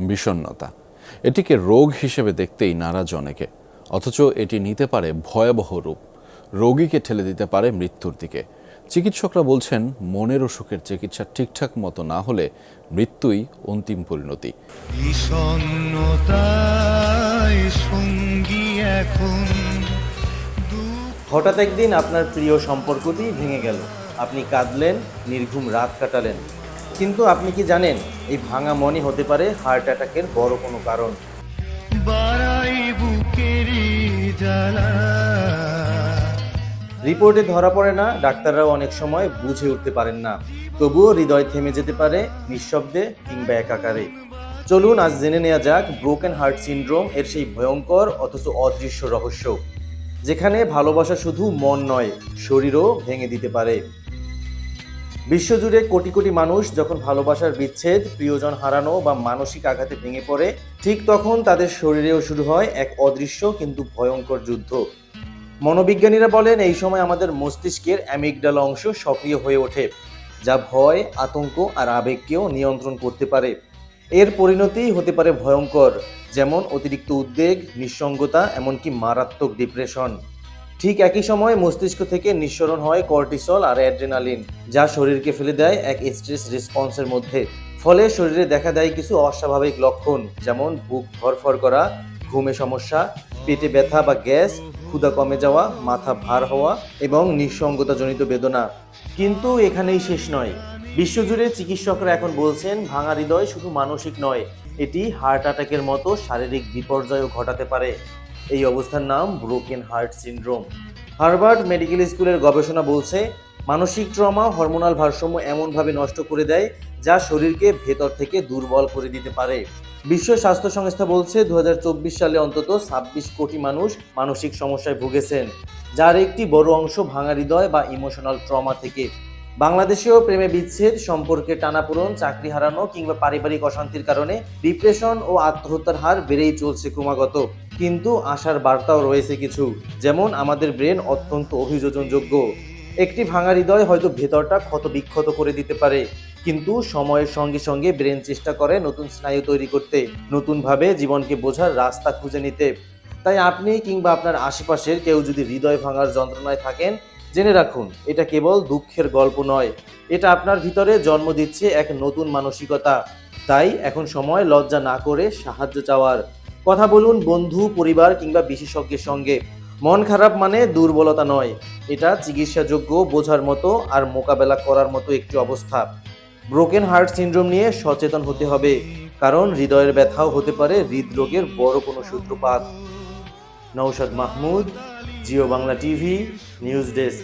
বিষণ্ণতা। এটিকে রোগ হিসেবে দেখতেই নারাজ অনেকে, অথচ এটি নিতে পারে ভয়াবহ রূপ, রোগীকে ঠেলে দিতে পারে মৃত্যুর দিকে। চিকিৎসকরা বলছেন মনের অসুখের চিকিৎসা ঠিকঠাক মতো না হলে মৃত্যুই অন্তিম পরিণতি। হঠাৎ একদিন আপনার প্রিয় সম্পর্কটি ভেঙে গেল, আপনি কাঁদলেন, নির্ঘুম রাত কাটালেন। কিন্তু আপনি কি জানেন, এই ভাঙা মনই হতে পারে হার্ট অ্যাটাকের বড় কোনো কারণ। রিপোর্টে ধরা পড়ে না, ডাক্তাররাও অনেক সময় বুঝে উঠতে পারেন না। তবুও হৃদয় থেমে যেতে পারে নিঃশব্দে কিংবা একাকারে। চলুন আজ জেনে নেওয়া যাক ব্রোকেন হার্ট সিনড্রোম এর সেই ভয়ঙ্কর অথচ অদৃশ্য রহস্য, যেখানে ভালোবাসা শুধু মন নয়, শরীরও ভেঙে দিতে পারে। বিশ্বজুড়ে কোটি কোটি মানুষ যখন ভালোবাসার বিচ্ছেদ, প্রিয়জন হারানো বা মানসিক আঘাতে ভেঙে পড়ে, ঠিক তখন তাদের শরীরেও শুরু হয় এক অদৃশ্য কিন্তু ভয়ঙ্কর যুদ্ধ। মনোবিজ্ঞানীরা বলেন এই সময় আমাদের মস্তিষ্কের অ্যামিগডালা অংশ সক্রিয় হয়ে ওঠে, যা ভয়, আতঙ্ক আর আবেগকেও নিয়ন্ত্রণ করতে পারে। এর পরিণতি হতে পারে ভয়ঙ্কর, যেমন অতিরিক্ত উদ্বেগ, নিঃসঙ্গতা, এমনকি মারাত্মক ডিপ্রেশন। ঠিক একই সময় মস্তিষ্ক থেকে নিঃসরণ হয় কর্টিসল আর অ্যাড্রেনালিন, যা শরীরকে ফেলে দেয় এক স্ট্রেস রেসপন্সের মধ্যে। ফলে শরীরে দেখা দেয় কিছু অস্বাভাবিক লক্ষণ, যেমন বুক ধরফর করা, ঘুমে সমস্যা, পেটে ব্যথা বা গ্যাস, ক্ষুধা কমে যাওয়া, মাথা ভার হওয়া এবং নিঃসঙ্গতাজনিত বেদনা। কিন্তু এখানেই শেষ নয়। বিশ্বজুড়ে চিকিৎসকরা এখন বলছেন ভাঙা হৃদয় শুধু মানসিক নয়, এটি হার্ট অ্যাটাকের মতো শারীরিক বিপর্যয়ও ঘটাতে পারে। এই অবস্থার নাম broken heart syndrome. Harvard medical স্কুলের গবেষণা বলছে মানসিক ট্রমা হরমোনাল ভারসাম্য এমনভাবে নষ্ট করে দেয় যা শরীরকে ভেতর থেকে দুর্বল করে দিতে পারে। বিশ্ব স্বাস্থ্য সংস্থা বলছে 2024 সালে অন্তত 26 কোটি মানুষ মানসিক সমস্যায় ভুগেছেন, যার একটি বড় অংশ ভাঙা হৃদয় বা ইমোশনাল ট্রমা থেকে। বাংলাদেশেও প্রেমে বিচ্ছেদ, সম্পর্কে টানাপোড়েন, চাকরি হারানো কিংবা পারিবারিক অশান্তির কারণে ডিপ্রেশন ও আত্মহত্যার হার বেড়েই চলছে ক্রমাগত। কিন্তু আশার বার্তাও রয়েছে কিছু, যেমন আমাদের ব্রেন অত্যন্ত অভিযোজনযোগ্য। একটি ভাঙা হৃদয় হয়তো ভেতরটা ক্ষত বিক্ষত করে দিতে পারে, কিন্তু সময়ের সঙ্গে সঙ্গে ব্রেন চেষ্টা করে নতুন স্নায়ু তৈরি করতে, নতুনভাবে জীবনকে বোঝার রাস্তা খুঁজে নিতে। তাই আপনি কিংবা আপনার আশেপাশের কেউ যদি হৃদয় ভাঙার যন্ত্রণায় থাকেন, জেনে রাখুন এটা কেবল দুঃখের গল্প নয়, এটা আপনার ভিতরে জন্ম দিচ্ছে এক নতুন মানসিকতা। তাই এখন সময় লজ্জা না করে সাহায্য চাওয়ার। কথা বলুন বন্ধু, পরিবার কিংবা বিশেষজ্ঞের সঙ্গে। মন খারাপ মানে দুর্বলতা নয়, এটা চিকিৎসাযোগ্য, বোঝার মতো আর মোকাবেলা করার মতো একটি অবস্থা। ব্রোকেন হার্ট সিনড্রোম নিয়ে সচেতন হতে হবে, কারণ হৃদয়ের ব্যথাও হতে পারে হৃদরোগের বড় কোনো সূত্রপাত। Naushad Mahmud, Jio Bangla TV, news desk.